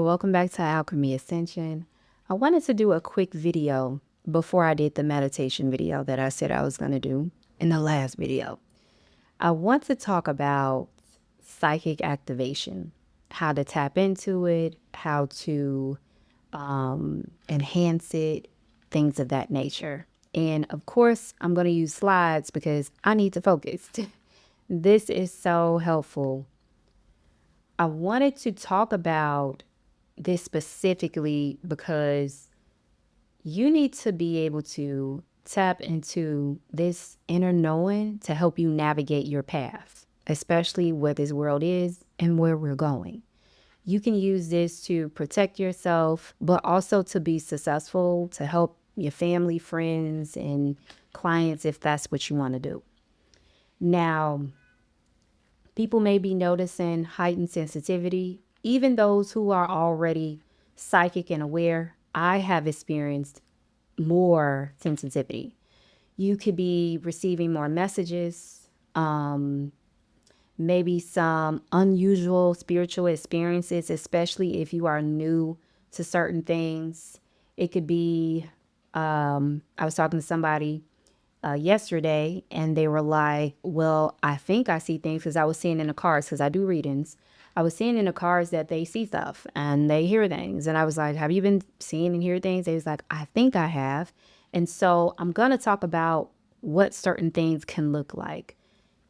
welcome back to Alchemy Ascension. I wanted to do a quick video before I did the meditation video that I said I was going to do in the last video. I want to talk about psychic activation, how to tap into it, how to enhance it, things of that nature. And of course, I'm going to use slides because I need to focus. This is so helpful. I wanted to talk about this specifically because you need to be able to tap into this inner knowing to help you navigate your path, especially where this world is and where we're going. You can use this to protect yourself, but also to be successful, to help your family, friends, and clients if that's what you want to do. Now, people may be noticing heightened sensitivity. Even those who are already psychic and aware, I have experienced more sensitivity. You could be receiving more messages, maybe some unusual spiritual experiences, especially if you are new to certain things. It could be, I was talking to somebody yesterday and they were like, well, I think I see things because I was seeing in the cards, because I do readings. I was seeing in the cards that they see stuff and they hear things. And I was like, have you been seeing and hear things? They was like, I think I have. And so I'm going to talk about what certain things can look like.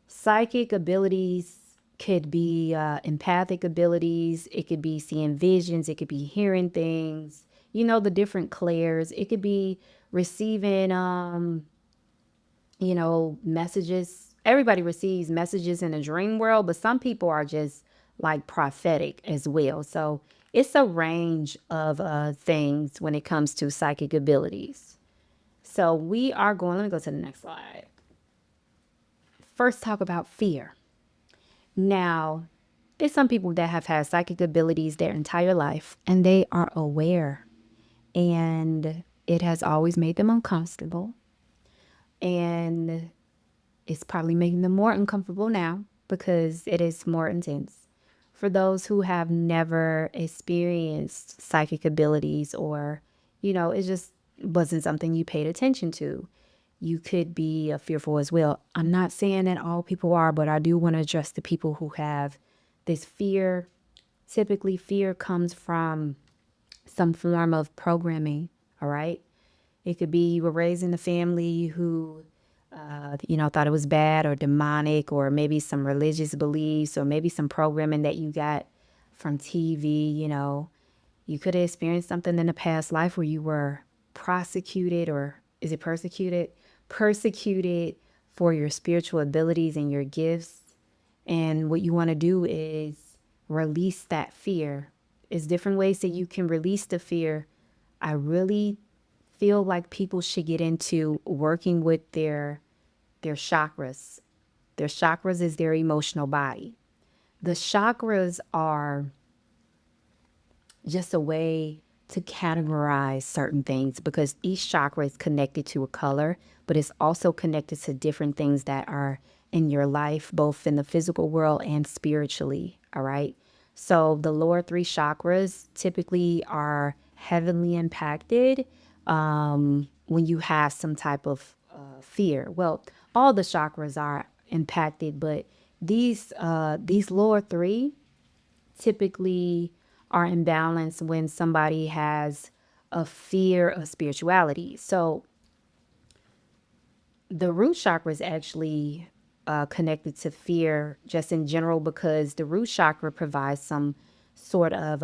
Psychic abilities could be empathic abilities. It could be seeing visions. It could be hearing things, you know, the different clairs. It could be receiving, messages. Everybody receives messages in the dream world, but some people are just like prophetic as well. So it's a range of things when it comes to psychic abilities. So we are going, let me go to the next slide. First, talk about fear. Now, there's some people that have had psychic abilities their entire life and they are aware, and it has always made them uncomfortable. And it's probably making them more uncomfortable now because it is more intense. For those who have never experienced psychic abilities, or, it just wasn't something you paid attention to, you could be fearful as well. I'm not saying that all people are, but I do want to address the people who have this fear. Typically, fear comes from some form of programming, all right? It could be you were raised in a family who thought it was bad or demonic, or maybe some religious beliefs, or maybe some programming that you got from TV. You could have experienced something in a past life where you were prosecuted, or is it persecuted? Persecuted for your spiritual abilities and your gifts. And what you want to do is release that fear. There's different ways that you can release the fear. I really feel like people should get into working with their chakras. Their chakras is their emotional body. The chakras are just a way to categorize certain things, because each chakra is connected to a color, but it's also connected to different things that are in your life, both in the physical world and spiritually. All right. So the lower three chakras typically are heavily impacted when you have some type of fear. Well, all the chakras are impacted, but these lower three typically are in balance when somebody has a fear of spirituality. So the root chakra is actually connected to fear just in general, because the root chakra provides some sort of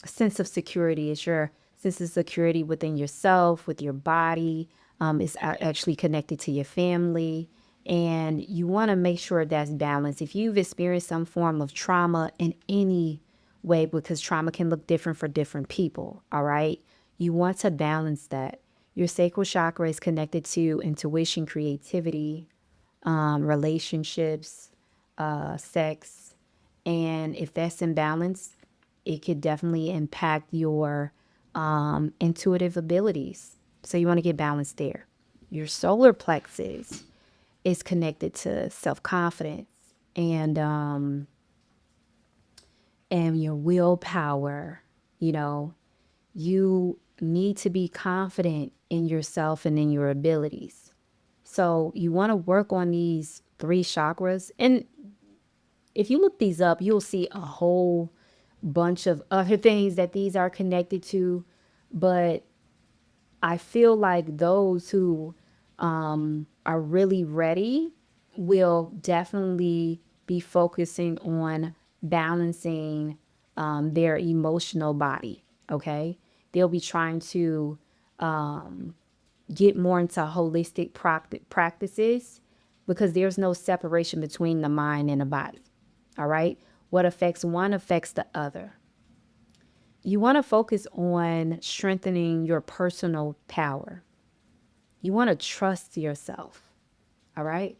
sense of security. It's your sense of security within yourself, with your body. It's actually connected to your family. And you want to make sure that's balanced. If you've experienced some form of trauma in any way, because trauma can look different for different people, all right? You want to balance that. Your sacral chakra is connected to intuition, creativity, relationships, sex. And if that's imbalanced, it could definitely impact your intuitive abilities. So you want to get balanced there. Your solar plexus is connected to self-confidence and your willpower, You know, you need to be confident in yourself and in your abilities. So you want to work on these three chakras. And if you look these up, you'll see a whole bunch of other things that these are connected to. But I feel like those who are really ready will definitely be focusing on balancing their emotional body. Okay. They'll be trying to get more into holistic practices because there's no separation between the mind and the body. All right. What affects one affects the other. You want to focus on strengthening your personal power. You want to trust yourself. All right.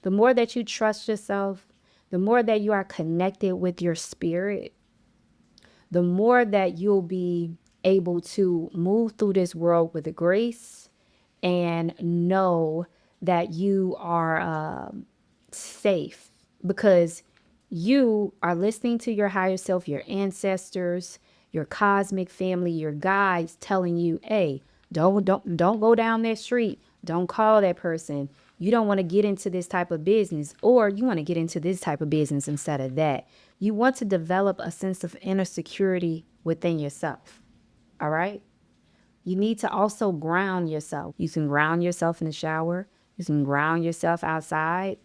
The more that you trust yourself, the more that you are connected with your spirit, the more that you'll be able to move through this world with grace and know that you are safe because you are listening to your higher self, your ancestors, your cosmic family, your guides telling you, hey, don't go down that street. Don't call that person. You don't want to get into this type of business, or you want to get into this type of business instead of that. You want to develop a sense of inner security within yourself. All right. You need to also ground yourself. You can ground yourself in the shower. You can ground yourself outside.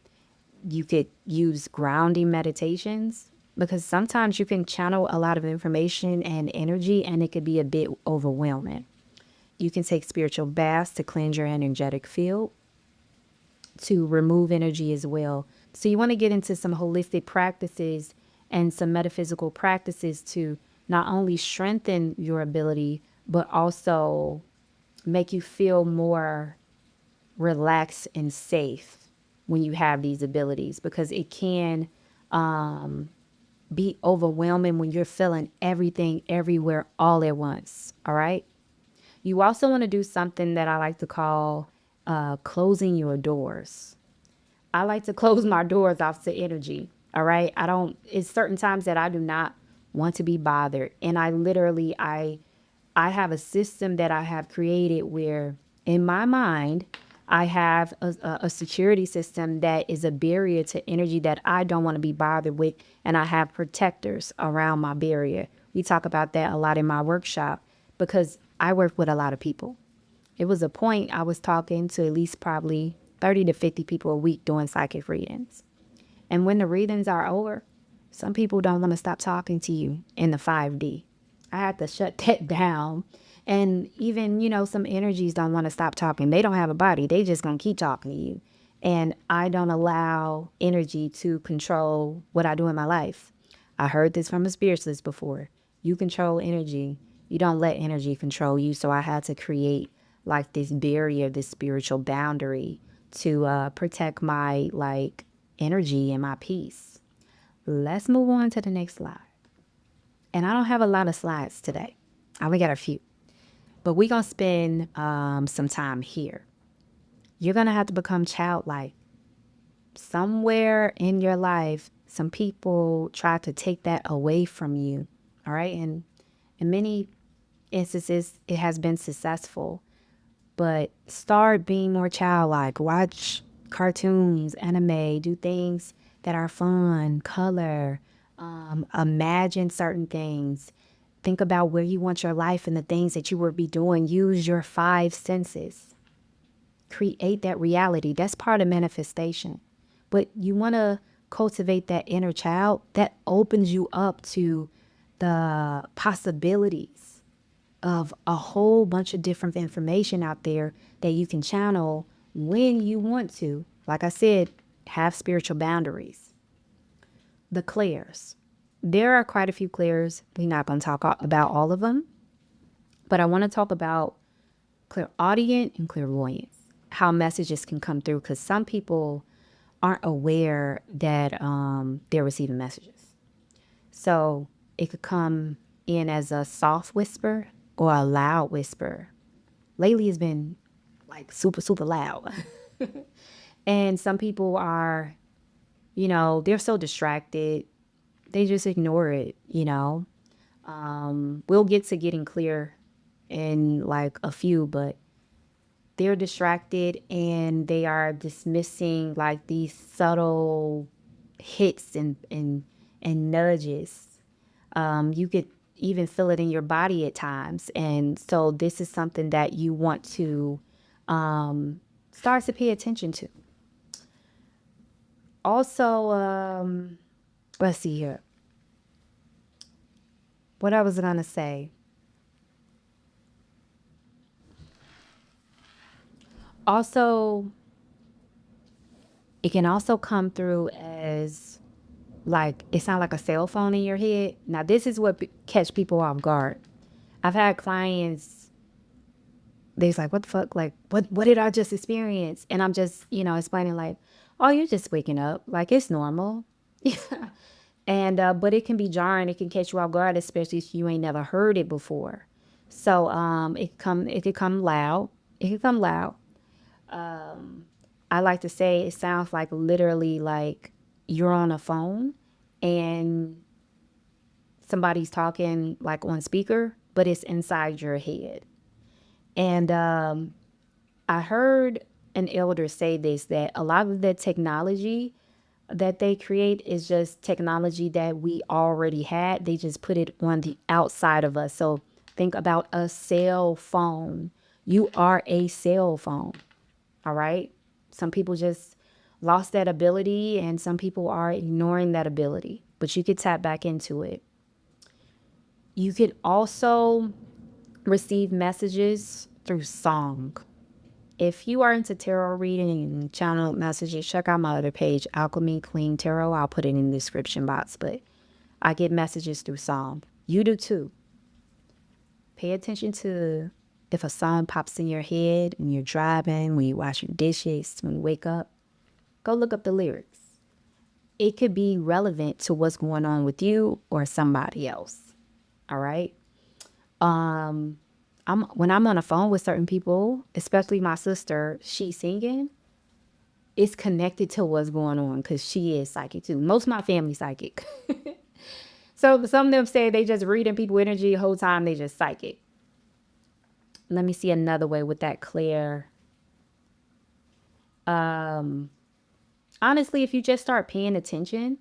You could use grounding meditations because sometimes you can channel a lot of information and energy and it could be a bit overwhelming. You can take spiritual baths to cleanse your energetic field, to remove energy as well. So you want to get into some holistic practices and some metaphysical practices to not only strengthen your ability, but also make you feel more relaxed and safe when you have these abilities, because it can be overwhelming when you're feeling everything everywhere all at once. All right. You also want to do something that I like to call closing your doors. I like to close my doors off to energy. All right. It's certain times that I do not want to be bothered. And I have a system that I have created where in my mind, I have a security system that is a barrier to energy that I don't want to be bothered with. And I have protectors around my barrier. We talk about that a lot in my workshop because I work with a lot of people. It was a point I was talking to at least probably 30 to 50 people a week doing psychic readings. And when the readings are over, some people don't want to stop talking to you in the 5D. I had to shut that down. And even, some energies don't want to stop talking. They don't have a body. They just going to keep talking to you. And I don't allow energy to control what I do in my life. I heard this from a spiritualist before. You control energy. You don't let energy control you. So I had to create like this barrier, this spiritual boundary to protect my energy and my peace. Let's move on to the next slide. And I don't have a lot of slides today. I only got a few. But we're going to spend some time here. You're going to have to become childlike. Somewhere in your life, some people try to take that away from you. All right. And in many instances, it has been successful. But start being more childlike. Watch cartoons, anime, do things that are fun, color, imagine certain things. Think about where you want your life and the things that you will be doing. Use your 5 senses. Create that reality. That's part of manifestation. But you want to cultivate that inner child that opens you up to the possibilities of a whole bunch of different information out there that you can channel when you want to. Like I said, have spiritual boundaries. The clairs. There are quite a few clairs. We're not going to talk about all of them, but I want to talk about clairaudient and clairvoyance, how messages can come through, because some people aren't aware that they're receiving messages. So it could come in as a soft whisper or a loud whisper. Lately it's been like super, super loud. And some people are, they're so distracted. They just ignore it, We'll get to getting clear in like a few, but they're distracted and they are dismissing like these subtle hits and nudges. You could even feel it in your body at times. And so this is something that you want to start to pay attention to. Also, let's see here. What I was going to say. Also, it can also come through as like it sounds like a cell phone in your head. Now, this is what catch people off guard. I've had clients, they're like, what the fuck? Like, what did I just experience? And I'm just, explaining like, oh, you're just waking up. Like, it's normal. And, but it can be jarring. It can catch you off guard, especially if you ain't never heard it before. So, it could come loud. It could come loud. I like to say it sounds like literally like you're on a phone and somebody's talking like on speaker, but it's inside your head. And I heard an elder say this, that a lot of the technology that they create is just technology that we already had. They just put it on the outside of us. So think about a cell phone. You are a cell phone. All right. Some people just lost that ability and some people are ignoring that ability, but you could tap back into it. You could also receive messages through song. If you are into tarot reading and channel messages, check out my other page, Alchemy Clean Tarot. I'll put it in the description box, but I get messages through song. You do too. Pay attention to if a song pops in your head when you're driving, when you wash your dishes, when you wake up. Go look up the lyrics. It could be relevant to what's going on with you or somebody else. All right. When I'm on the phone with certain people, especially my sister, she's singing, it's connected to what's going on because she is psychic too. Most of my family psychic. So some of them say they just reading people energy the whole time, they just psychic. Let me see another way with that clear. Honestly, if you just start paying attention,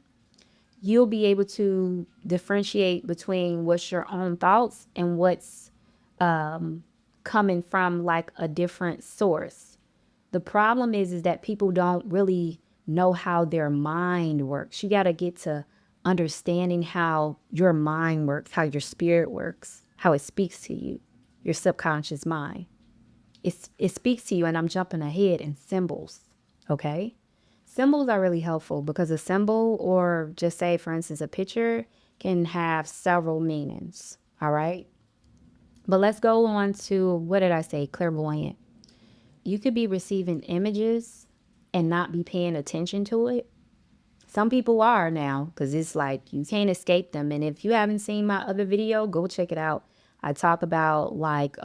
you'll be able to differentiate between what's your own thoughts and what's coming from like a different source. The problem is that people don't really know how their mind works. You got to get to understanding how your mind works, how your spirit works, how it speaks to you, your subconscious mind. It speaks to you, and I'm jumping ahead in symbols, okay? Symbols are really helpful because a symbol, or just say, for instance, a picture, can have several meanings, all right? But let's go on to, what did I say? Clairvoyant. You could be receiving images and not be paying attention to it. Some people are now because it's like you can't escape them. And if you haven't seen my other video, go check it out. I talk about like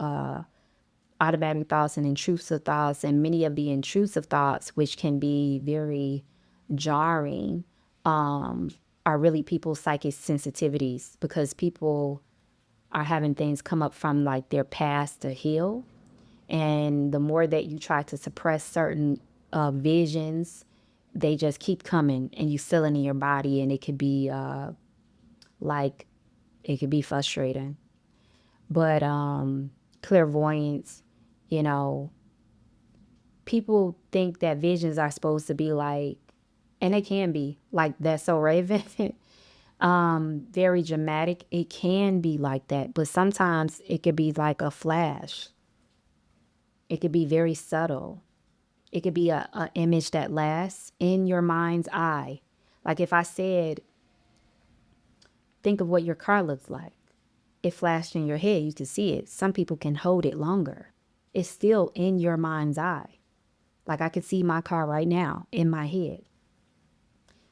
automatic thoughts and intrusive thoughts, and many of the intrusive thoughts, which can be very jarring, are really people's psychic sensitivities because people are having things come up from like their past to heal. And the more that you try to suppress certain visions, they just keep coming and you feel it in your body, and it could be like it could be frustrating. But clairvoyance, you know, people think that visions are supposed to be like, and they can be like That's So Raven, very dramatic. It can be like that, but sometimes it could be like a flash. It could be very subtle. It could be a image that lasts in your mind's eye. Like if I said, think of what your car looks like. It flashed in your head. You can see it. Some people can hold it longer. It's still in your mind's eye. Like I could see my car right now in my head.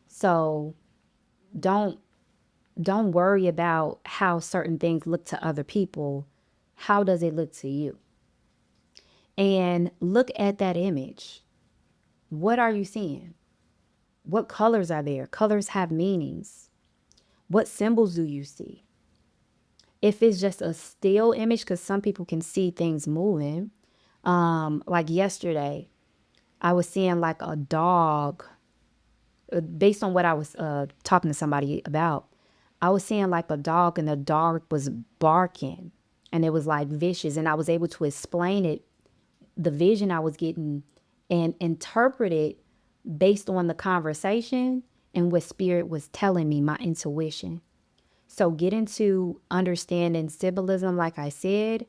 So don't worry about how certain things look to other people. How does it look to you? And look at that image. What are you seeing? What colors are there? Colors have meanings. What symbols do you see? If it's just a still image, because some people can see things moving. Like yesterday, I was seeing like a dog, based on what I was talking to somebody about. I was seeing like a dog, and the dog was barking, and it was like vicious, and I was able to explain it, the vision I was getting, and interpret it based on the conversation and what spirit was telling me, my intuition. So get into understanding symbolism, like I said,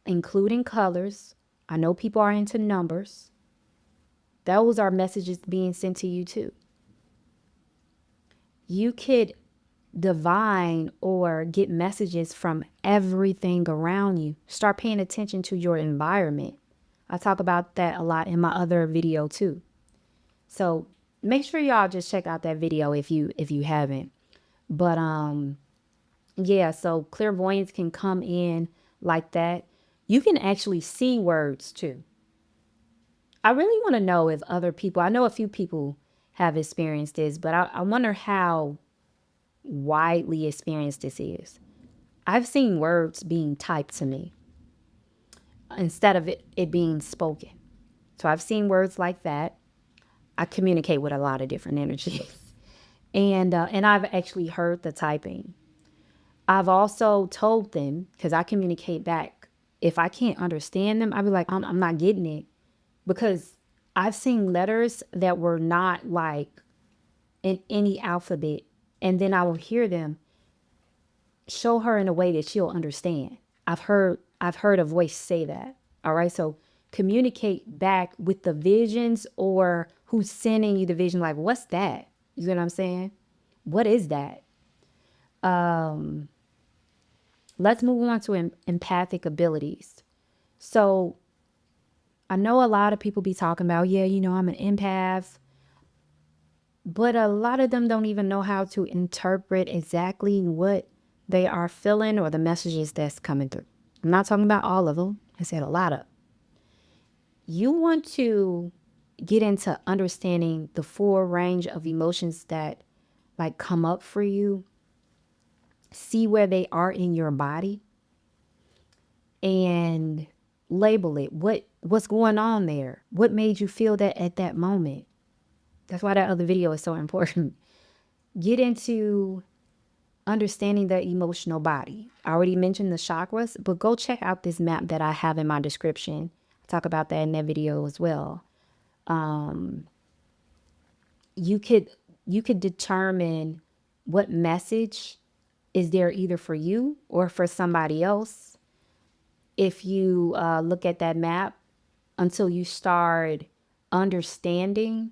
including colors. I know people are into numbers. Those are messages being sent to you too. You could divine or get messages from everything around you. Start paying attention to your environment. I talk about that a lot in my other video too. So make sure y'all just check out that video if you haven't. But yeah, so clairvoyance can come in like that. You can actually see words too. I really want to know if other people, I know a few people have experienced this, but I wonder how widely experienced this is. I've seen words being typed to me instead of it being spoken. So I've seen words like that. I communicate with a lot of different energies. And I've actually heard the typing. I've also told them, because I communicate back, if I can't understand them, I'll be like, I'm not getting it. Because I've seen letters that were not like in any alphabet. And then I will hear them, show her in a way that she'll understand. I've heard a voice say that. All right. So communicate back with the visions, or who's sending you the vision. Like, what's that? You know what I'm saying? What is that? Let's move on to empathic abilities. So I know a lot of people be talking about, yeah, I'm an empath, but a lot of them don't even know how to interpret exactly what they are feeling or the messages that's coming through. I'm not talking about all of them. I said a lot of. You want to get into understanding the full range of emotions that like come up for you. See where they are in your body and label it. What's going on there? What made you feel that at that moment? That's why that other video is so important. Get into understanding the emotional body. I already mentioned the chakras, but go check out this map that I have in my description. I talk about that in that video as well. You could determine what message is there either for you or for somebody else. If you look at that map until you start understanding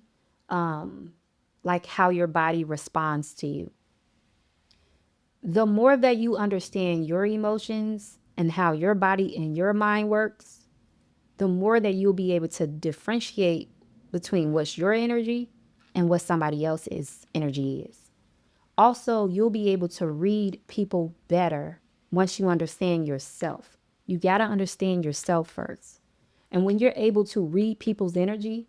like how your body responds to you. The more that you understand your emotions and how your body and your mind works, the more that you'll be able to differentiate between what's your energy and what somebody else's energy is. Also, you'll be able to read people better once you understand yourself. You got to understand yourself first. And when you're able to read people's energy,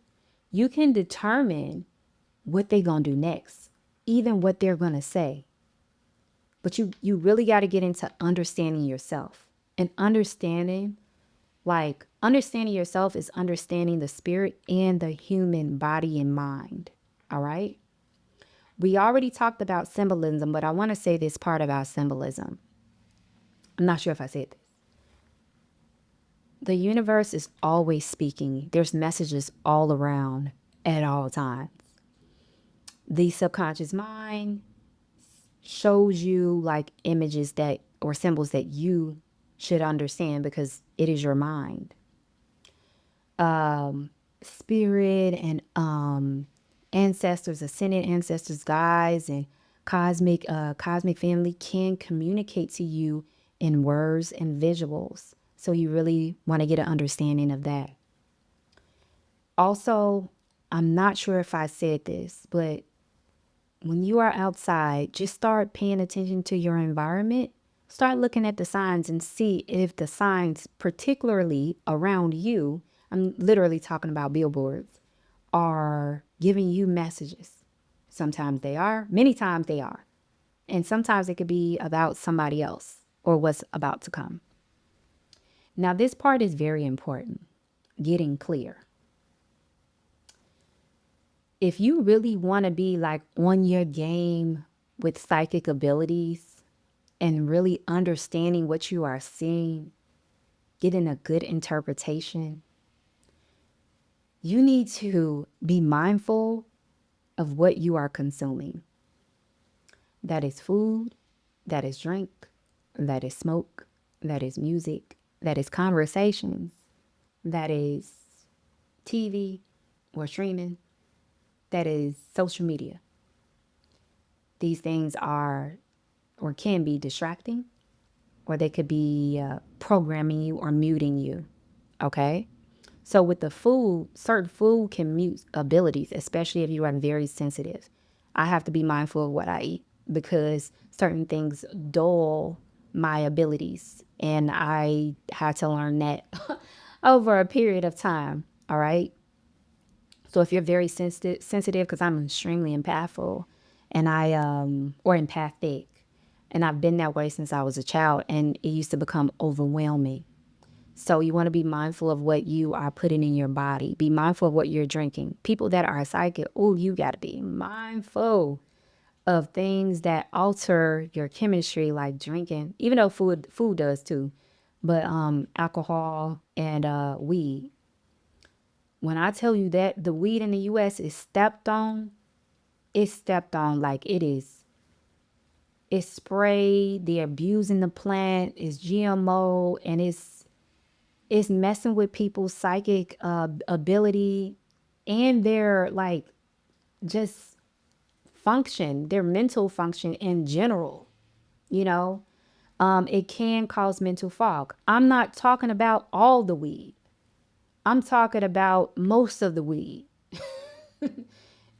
you can determine what they're going to do next, even what they're going to say. But you really got to get into understanding yourself. And understanding yourself is understanding the spirit and the human body and mind. All right? We already talked about symbolism, but I want to say this part about symbolism. I'm not sure if I said this. The universe is always speaking. There's messages all around at all times. The subconscious mind shows you like images that or symbols that you should understand because it is your mind. Spirit and ancestors, ascended ancestors, guides, and cosmic family can communicate to you in words and visuals. So you really want to get an understanding of that. Also, I'm not sure if I said this, but when you are outside, just start paying attention to your environment. Start looking at the signs and see if the signs, particularly around you, I'm literally talking about billboards, are giving you messages. Sometimes they are, many times they are. And sometimes it could be about somebody else. or what's about to come. Now, this part is very important, getting clear. If you really want to be like on your game with psychic abilities and really understanding what you are seeing, getting a good interpretation, you need to be mindful of what you are consuming. That is food, that is drink, that is smoke, that is music, that is conversations, that is TV or streaming, that is social media. These things are or can be distracting, or they could be programming you or muting you. Okay? So with the food, certain food can mute abilities, especially if you are very sensitive. I have to be mindful of what I eat because certain things dull my abilities. And I had to learn that over a period of time. All right. So if you're very sensitive, because I'm extremely empathful and or empathic, and I've been that way since I was a child, and it used to become overwhelming. So you want to be mindful of what you are putting in your body. Be mindful of what you're drinking. People that are psychic, oh, you got to be mindful of things that alter your chemistry, like drinking, even though food does too, but alcohol and weed. When I tell you that the weed in the US is stepped on, it's stepped on like it is. It's sprayed, they're abusing the plant, it's GMO, and it's messing with people's psychic ability and their like just function, their mental function in general. You know, it can cause mental fog. I'm not talking about all the weed. I'm talking about most of the weed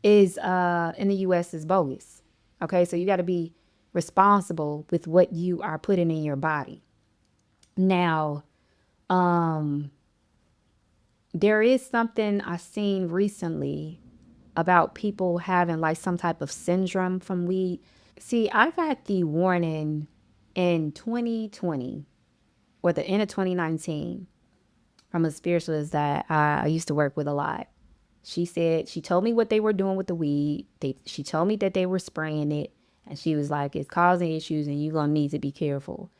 is in the US is bogus. Okay, so you got to be responsible with what you are putting in your body. Now, there is something I seen recently about people having like some type of syndrome from weed. See, I got the warning in 2020 or the end of 2019 from a spiritualist that I used to work with a lot. She said, she told me what they were doing with the weed. She told me that they were spraying it. And she was like, it's causing issues and you're going to need to be careful.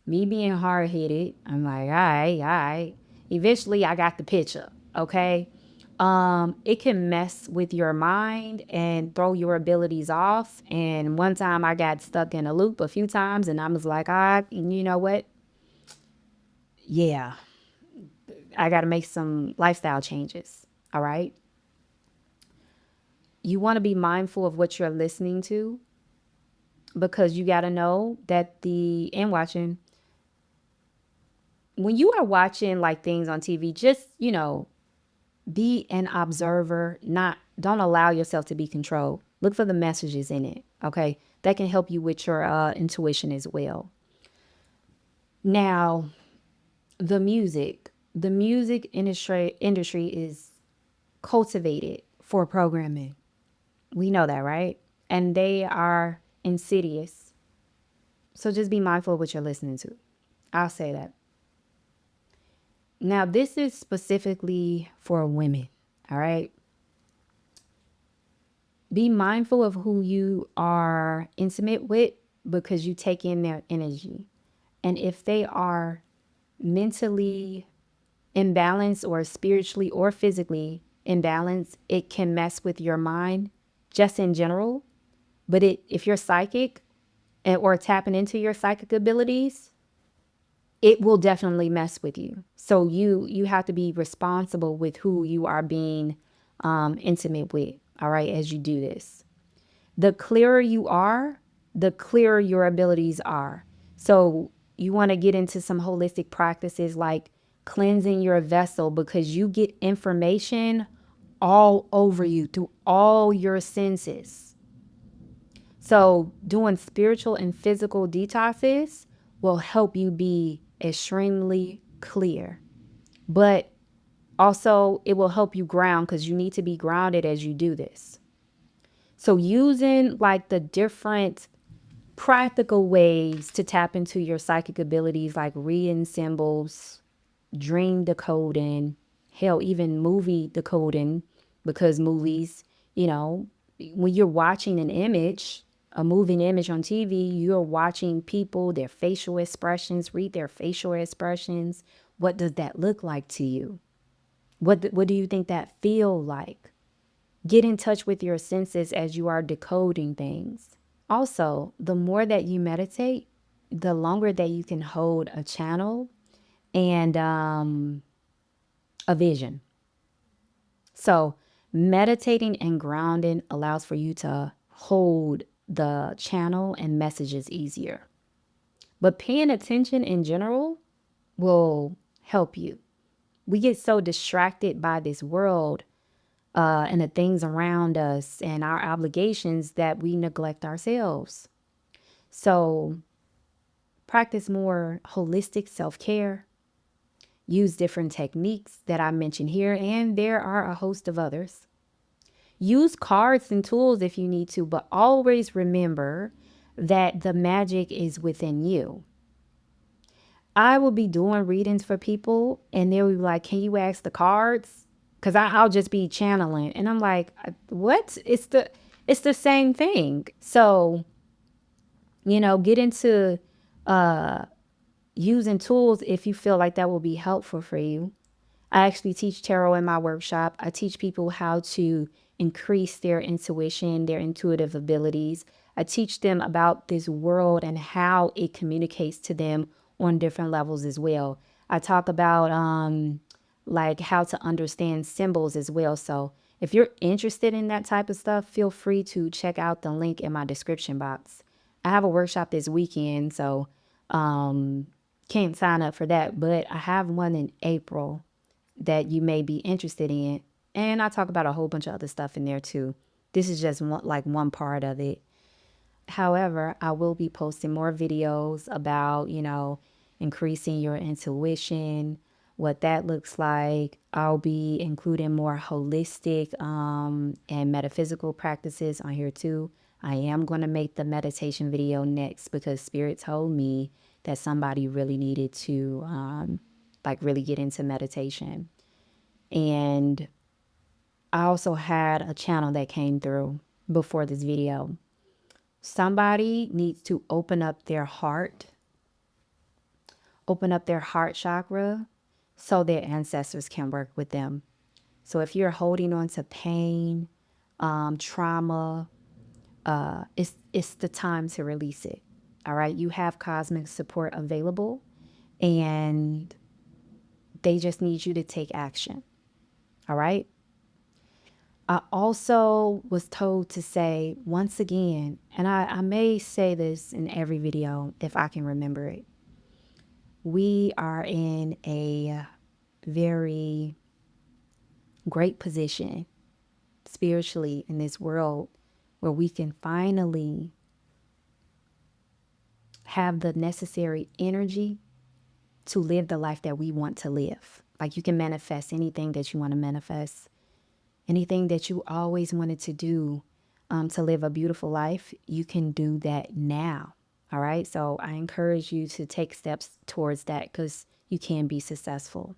Me being hard headed, I'm like, all right, all right. Eventually, I got the picture, okay? It can mess with your mind and throw your abilities off. And one time I got stuck in a loop a few times and I was like, you know what? Yeah, I got to make some lifestyle changes, all right? You want to be mindful of what you're listening to because you got to know that and watching, when you are watching like things on TV, just, be an observer, don't allow yourself to be controlled. Look for the messages in it, okay? That can help you with your intuition as well. Now, the music industry is cultivated for programming. We know that, right? And they are insidious. So just be mindful of what you're listening to. I'll say that. Now, this is specifically for women, all right? Be mindful of who you are intimate with because you take in their energy. And if they are mentally imbalanced or spiritually or physically imbalanced, it can mess with your mind just in general. But if you're psychic or tapping into your psychic abilities, it will definitely mess with you. So you have to be responsible with who you are being intimate with, all right, as you do this. The clearer you are, the clearer your abilities are. So you want to get into some holistic practices like cleansing your vessel because you get information all over you through all your senses. So doing spiritual and physical detoxes will help you be extremely clear. But also it will help you ground because you need to be grounded as you do this. So using like the different practical ways to tap into your psychic abilities, like reading symbols, dream decoding, hell, even movie decoding, because movies, you know, when you're watching an image, a moving image on TV, you're watching people, their facial expressions, read their facial expressions. What does that look like to you? What do you think that feel like? Get in touch with your senses as you are decoding things. Also, the more that you meditate, the longer that you can hold a channel and a vision. So, meditating and grounding allows for you to hold the channel and messages easier. But paying attention in general will help you. We get so distracted by this world and the things around us and our obligations that we neglect ourselves. So, practice more holistic self care. Use different techniques that I mentioned here, and there are a host of others. Use cards and tools if you need to, but always remember that the magic is within you. I will be doing readings for people, and they'll be like, "Can you ask the cards?" Because I'll just be channeling, and I'm like, "What? It's the same thing." So get into using tools if you feel like that will be helpful for you. I actually teach tarot in my workshop. I teach people how to increase their intuition, their intuitive abilities. I teach them about this world and how it communicates to them on different levels as well. I talk about like how to understand symbols as well. So if you're interested in that type of stuff, feel free to check out the link in my description box. I have a workshop this weekend, so can't sign up for that, but I have one in April that you may be interested in. And I talk about a whole bunch of other stuff in there too. This is just one part of it. However, I will be posting more videos about, increasing your intuition, what that looks like. I'll be including more holistic and metaphysical practices on here too. I am going to make the meditation video next because Spirit told me that somebody really needed to really get into meditation. And I also had a channel that came through before this video. Somebody needs to open up their heart chakra so their ancestors can work with them. So if you're holding on to pain, trauma, it's the time to release it. All right. You have cosmic support available, and they just need you to take action. All right. I also was told to say once again, and I may say this in every video if I can remember it. We are in a very great position spiritually in this world where we can finally have the necessary energy to live the life that we want to live. Like you can manifest anything that you want to manifest, anything that you always wanted to do to live a beautiful life. You can do that now. All right. So I encourage you to take steps towards that because you can be successful.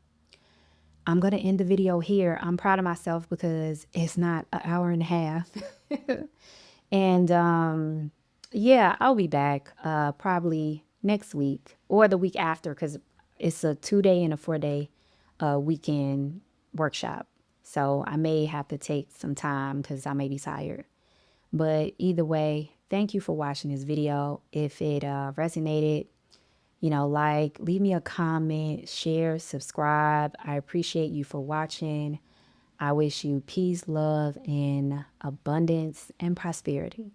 I'm going to end the video here. I'm proud of myself because it's not an hour and a half. And yeah, I'll be back probably next week or the week after because it's a 2-day and a 4-day weekend workshop. So I may have to take some time because I may be tired. But either way, thank you for watching this video. If it resonated, leave me a comment, share, subscribe. I appreciate you for watching. I wish you peace, love, and abundance and prosperity.